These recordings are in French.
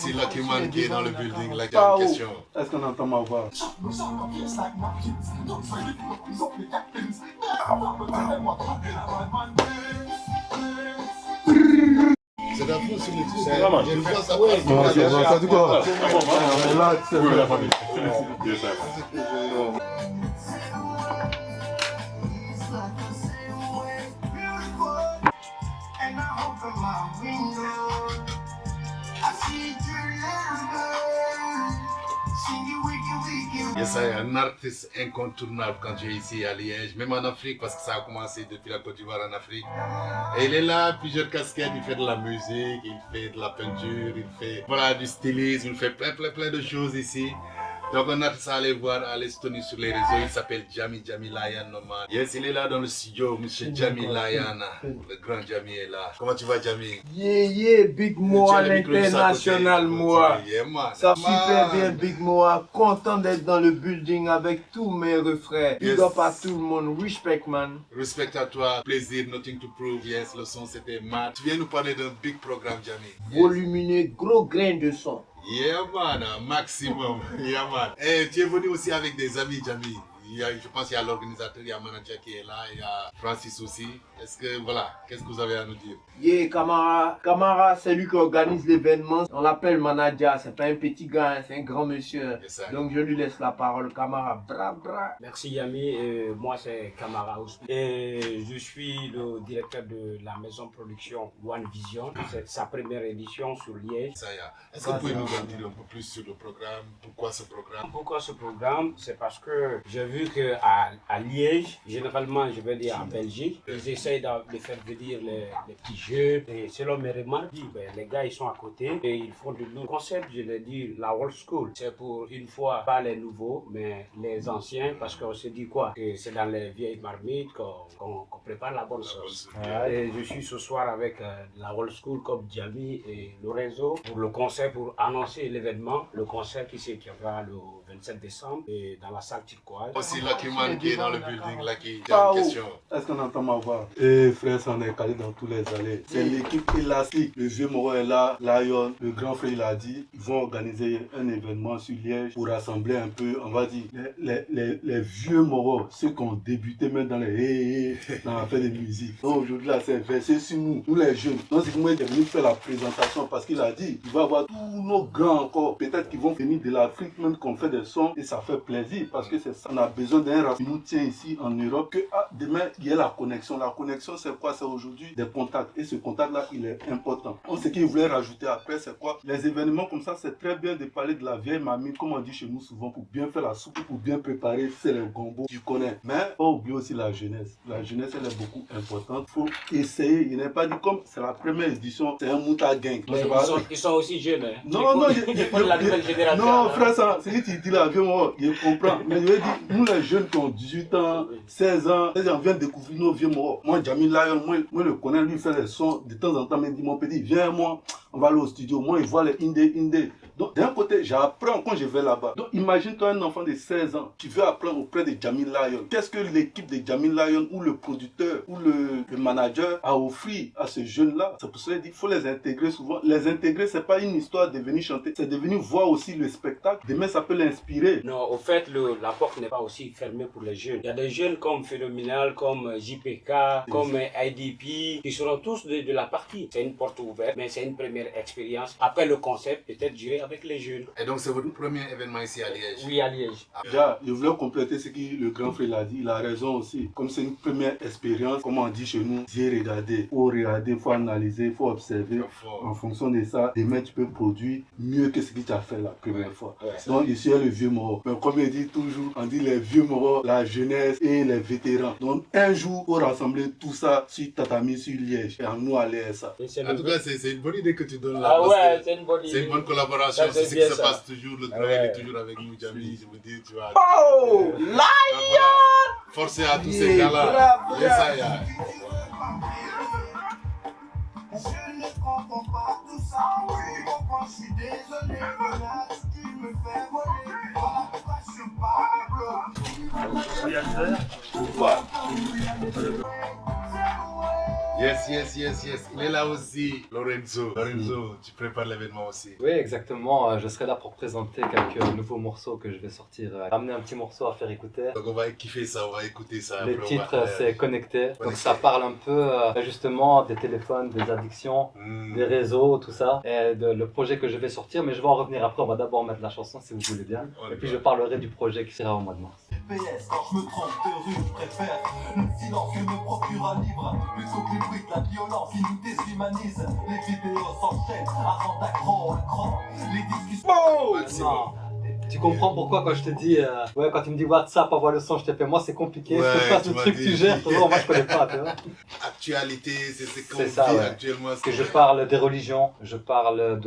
C'est Lucky Man qui est dans le building, là, qui a une question. Est-ce qu'on entend ma voix? C'est la fou sur le C'est vraiment. Je vois ça. Ça dit quoi? Mais là, c'est Oui, la famille. Yes, sir. Yes, c'est un artiste incontournable quand tu es ici à Liège, même en Afrique, parce que ça a commencé depuis la Côte d'Ivoire en Afrique. Et il est là, plusieurs casquettes, il fait de la musique, il fait de la peinture, il fait voilà, du stylisme, il fait plein de choses ici. Donc on a ça à aller voir, à aller se tenir sur les réseaux, il s'appelle Jami Layan Norman. Yes, il est là dans le studio, monsieur Jami Layan, le grand Jami est là. Comment tu vas Jami? Yeah, Big Moa, l'international Moa. Yeah, man. Ça super bien, Big Moa. Content d'être dans le building avec tous mes refrains. Big up à tout le monde. Respect, man. Respect à toi. Plaisir, nothing to prove. Yes, le son c'était mad. Tu viens nous parler d'un big programme, Jami. Volumineux, gros grain de son. Yeah, man. Maximum. Yeah, man. Et tu es venu aussi avec des amis, Jami. Je pense qu'il y a l'organisateur, il y a un manager qui est là, il y a Francis aussi. Est-ce que, voilà, qu'est-ce que vous avez à nous dire? Yeah, Camara, c'est lui qui organise l'événement. On l'appelle manager, c'est pas un petit gars, hein, c'est un grand monsieur. Yes, donc je lui laisse la parole, Camara. Bra, bra. Merci Yami, moi c'est Camara aussi. Et je suis le directeur de la maison production One Vision. C'est sa première édition sur Liège. Est-ce que vous pouvez nous en dire un peu plus sur le programme? Pourquoi ce programme? Pourquoi ce programme? C'est parce que j'ai vu qu'à Liège, généralement je vais dire en Belgique, ils essayent de faire venir les petits jeux. Et selon mes remarques, les gars ils sont à côté et ils font du nouveau concept. Je l'ai dit, la old school. C'est pour une fois pas les nouveaux, mais les anciens, parce qu'on se dit quoi? Que c'est dans les vieilles marmites qu'on prépare la bonne sauce. Et je suis ce soir avec la old school comme Jami et Lorenzo pour le concert, pour annoncer l'événement. Le concert qui aura le 27 décembre et dans la salle turquoise. Aussi Lucky Man qui est dans le building, là, qui a une question. Est-ce qu'on entend ma voix? Et frère, ça en est calé dans tous les allées. C'est l'équipe élastique. Le vieux Moro est là, Lion, le grand frère il a dit, ils vont organiser un événement sur Liège pour rassembler un peu, on va dire, les vieux Moro, ceux qui ont débuté même dans les dans l'affaire de musique. Donc aujourd'hui là, c'est versé sur nous les jeunes. Donc c'est que moi il est venu faire la présentation parce qu'il a dit, il va avoir tous nos grands encore, peut-être qu'ils vont venir de l'Afrique même qu'on fait des sons et ça fait plaisir parce que c'est ça. On a besoin d'un rassemblement qui nous tient ici en Europe, que demain il y a la connexion. La connexion c'est quoi? C'est aujourd'hui des contacts et ce contact là il est important. Ce qu'il voulait rajouter après c'est quoi? Les événements comme ça c'est très bien de parler de la vieille mamie comme on dit chez nous souvent pour bien faire la soupe, pour bien préparer, c'est le gombo, tu connais. Mais pas oublier aussi la jeunesse. La jeunesse elle est beaucoup importante. Faut essayer, il n'est pas dit comme c'est la première édition, c'est un mouta gang. Ils sont aussi jeunes. Hein. Non, la nouvelle génération. Non, frère, ça, c'est lui qui dit là, viens moi, il comprend. Mais je veux dire, nous les jeunes qui ont 18 ans, 16 ans, on vient découvrir nos vieux morts. Moi, Jami Lion, moi, le connais, lui fait les sons de temps en temps, mais il dit, mon petit, viens moi, on va aller au studio. Moi, il voit les indé. Donc, d'un côté, j'apprends quand je vais là-bas. Donc, imagine-toi un enfant de 16 ans, tu veux apprendre auprès de Jami Lion. Qu'est-ce que l'équipe de Jami Lion ou le producteur ou le manager a offert à ce jeune-là? C'est pour ça qu'il faut les intégrer souvent. Les intégrer, c'est pas une histoire de venir chanter, c'est de venir voir aussi le spectacle. Demain, ça peut l'inspirer. Non, au fait, la porte n'est pas aussi fermée pour les jeunes. Il y a des jeunes comme Phénoménal, comme JPK, comme IDP, qui seront tous de la partie. C'est une porte ouverte, mais c'est une première expérience. Après le concept, peut-être j'irai avec les jeunes. Et donc, c'est votre premier événement ici à Liège? Oui, à Liège. Déjà, je voulais compléter ce que le grand frère a dit. Il a raison aussi. Comme c'est une première expérience, comme on dit chez nous, j'ai regardé. Il faut analyser, il faut observer. En fonction de ça, demain, tu peux produire mieux que ce que tu as fait la première fois. Ouais. Donc, ici, il y a le vieux mort. Mais comme il dit toujours, on dit les vieux morts, la jeunesse et les vétérans. Donc, un jour, il faut rassembler tout ça sur Tatami, sur Liège. Et en nous aller à ça. En tout cas, c'est une bonne idée que tu donnes là. Ah ouais, c'est une bonne idée. C'est une bonne collaboration. C'est ce qui se passe toujours. Le travail est toujours avec nous, Jami. Je vous dis, tu vois. Oh, Lion! Forcez à tous ces gars-là. bravo. Yes, I am. Je ne comprends pas tout ça, oui, pourquoi je suis désolé, voilà ce qui me fait voler, voilà pourquoi je suis pas bloqué. Yes, Il est là aussi, Lorenzo. Lorenzo, tu prépares l'événement aussi. Oui, exactement. Je serai là pour présenter quelques nouveaux morceaux que je vais sortir. Ramener un petit morceau à faire écouter. Donc on va kiffer ça, on va écouter ça. Le Après, titre, c'est Connecté. Donc ça parle un peu justement des téléphones, des addictions, des réseaux, tout ça. Et le projet que je vais sortir, mais je vais en revenir après. On va d'abord mettre la chanson si vous voulez bien. Et puis je parlerai du projet qui sera au mois de mars. PS, quand je me trompe de rue, je préfère le silence que me procure un livre plutôt que les bruits de la violence qui nous déshumanise. Les vidéos s'enchaînent avant d'accro à cran. Les discussions. Non. Tu comprends pourquoi quand je te dis, quand tu me dis WhatsApp, envoie le son, je te fais, moi c'est compliqué, Ouais, je te passe tu le m'as truc dit. tu gères, toi, moi je connais pas, tu vois. Actualité, c'est qu'on C'est ça, vit ouais. actuellement. Que je parle des religions, je parle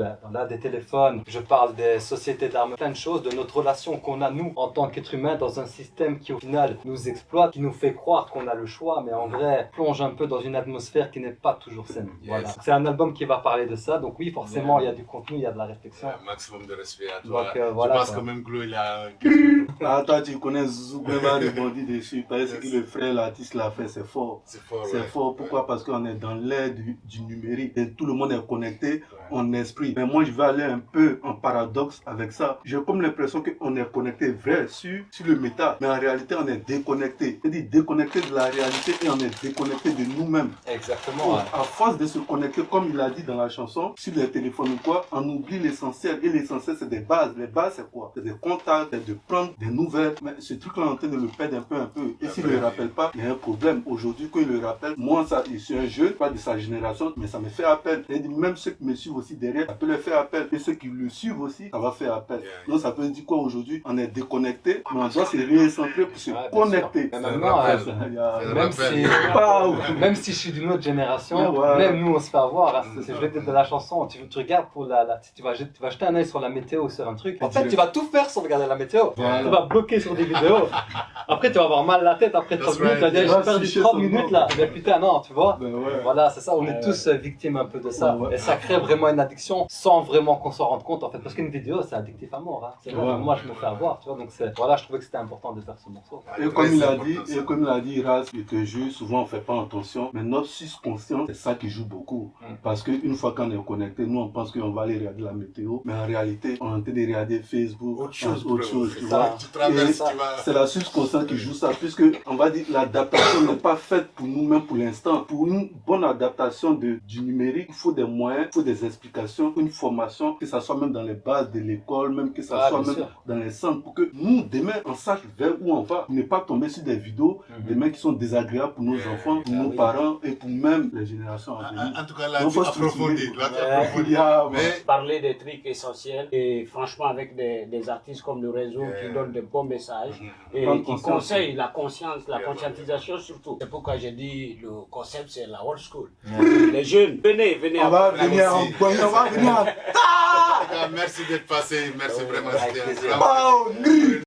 des téléphones, je parle des sociétés d'armes, plein de choses, de notre relation qu'on a nous en tant qu'être humain dans un système qui au final nous exploite, qui nous fait croire qu'on a le choix, mais en vrai plonge un peu dans une atmosphère qui n'est pas toujours saine. Yes. Voilà. C'est un album qui va parler de ça, donc oui forcément il y a du contenu, il y a de la réflexion. Un maximum de respect à toi. Donc voilà. Je pense quoi. quand même Glo, il a une question. Ah, toi, tu connais Zouzou, même à rebondir dessus. Parce que le frère, l'artiste l'a fait, c'est fort. C'est fort, C'est ouais. fort. Pourquoi? Parce qu'on est dans l'ère du numérique et tout le monde est connecté en esprit. Mais moi, je vais aller un peu en paradoxe avec ça. J'ai comme l'impression qu'on est connecté vrai sur le méta, mais en réalité, on est déconnecté. C'est-à-dire déconnecté de la réalité et on est déconnecté de nous-mêmes. Exactement. Ouais. À force de se connecter, comme il a dit dans la chanson, sur les téléphones ou quoi, on oublie l'essentiel. Et l'essentiel, c'est des bases. Les bases, c'est quoi? C'est des contacts, c'est de prendre des nouvelles. Mais ce truc-là, on est en train de le perdre un peu. Et s'il ne le rappelle pas, il y a un problème. Aujourd'hui, quand il le rappelle, moi, ça, je suis un jeune, pas de sa génération, mais ça me fait appel. C'est-à-dire, même ceux qui me suivent aussi derrière, ça peut leur faire appel. Et ceux qui le suivent aussi, ça va faire appel. Donc, ça peut dire quoi aujourd'hui? On est déconnecté, mais on doit se récentrer pour se Ouais, bien connecter. sûr. Mais maintenant, Il y a- même si je suis d'une autre génération, Ouais. même nous on se fait avoir. Hein. Je vais te dire de la chanson, tu regardes pour tu vas jeter un œil sur la météo ou sur un truc. En fait, tu vas tout faire sans regarder la météo. Voilà. Tu vas bloquer sur des vidéos. Après, tu vas avoir mal la tête après 30 minutes. Tu vas dire, j'ai perdu 30 minutes là. Mais putain, non, tu vois. Ben ouais. Voilà, c'est ça, on est tous victimes un peu de ça. Ouais. Et ça crée vraiment une addiction sans vraiment qu'on s'en rende compte en fait. Parce qu'une vidéo, c'est addictif à mort. Hein. C'est vrai, Ouais. moi je me fais avoir, tu vois. Donc voilà, je trouvais que c'était important de faire ce morceau. Et comme il a dit, Raz, il te jure, souvent on fait pas attention, mais notre subconscient, c'est ça qui joue beaucoup. Parce qu'une fois qu'on est connecté, nous on pense qu'on va aller regarder la météo, mais en réalité, on est en train de regarder Facebook, Autre chose, tu ça. vois. Tu traverses, Et tu vas. c'est la subconscience qui joue ça, puisque on va dire l'adaptation n'est pas faite pour nous-mêmes pour l'instant. Pour une bonne adaptation du numérique, il faut des moyens, il faut des explications, une formation, que ça soit même dans les bases de l'école, même que ça soit bien même sûr. dans les centres, pour que nous, demain, on sache vers où on va, pour ne pas tomber sur des vidéos, demain qui sont désagréables pour nos enfants, pour nos parents et pour même les générations à venir. En tout cas, là, Donc, tu faut approfondis. structurer. Là, tu Ouais. approfondis. Il y a- Mais Parler des trucs essentiels et franchement avec des artistes comme le réseau qui donnent de bons messages et Prendre qui conscience. conseillent la conscience, la conscientisation surtout. C'est pourquoi j'ai dit le concept c'est la old school. Les jeunes, venez On va apprendre. venir en aussi. on va venir en en tout cas, merci d'être passé. Merci vraiment. Avec C'était un plaisir. grand plaisir.